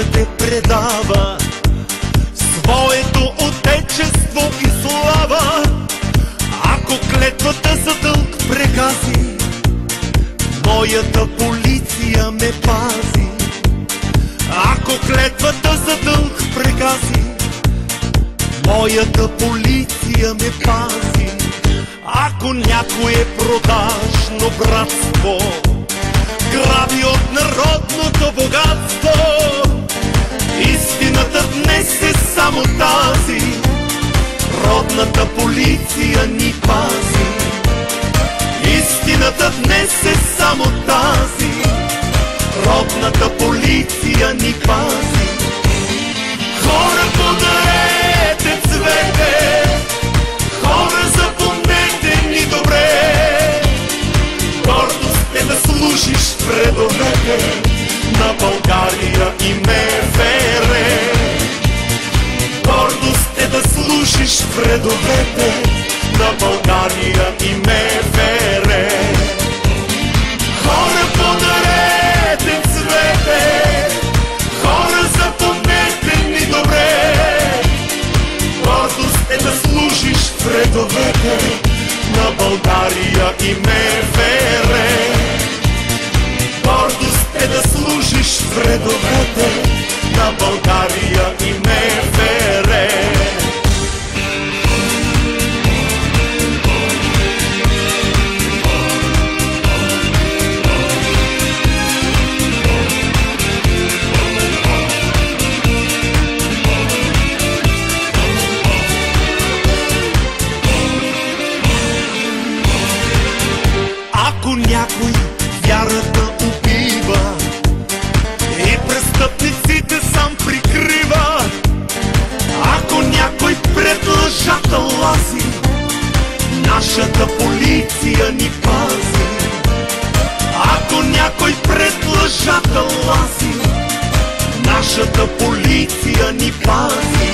някъде предава своето отечество и слава. Ако клетвата за дълг прегази, моята полиция ме пази. Ако клетвата за дълг прегази, моята полиция ме пази. Ако някое продажно братство граби от народното богатство, истината днес е само тази: родната полиция ни пази. Истината днес е само тази: родната полиция ни пази. Хора, подарете цвете, хора, запомнете ни добре. Гордост е да служиш в редовете на България и МВР. Гордост е да служиш в редовете на България и МВР. Хора, подарете цвете, хора, запомнете ни добре. Гордост е да служиш в редовете на България и МВР. Гордост е да служиш в редовете на България и МВР. Ако някой вярата убива и престъпниците сам прикрива, ако някой пред лъжата лази, нашата полиция ни пази. Ако някой пред лъжата лази, нашата полиция ни пази.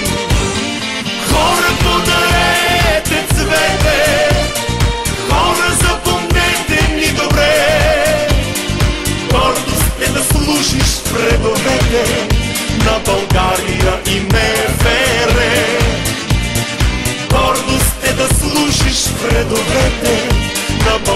Хора, подарете цвете, хора, запомнете ни добре. Гордост е да служиш в редовете на България и МВР. Гордост е да служиш в редовете на България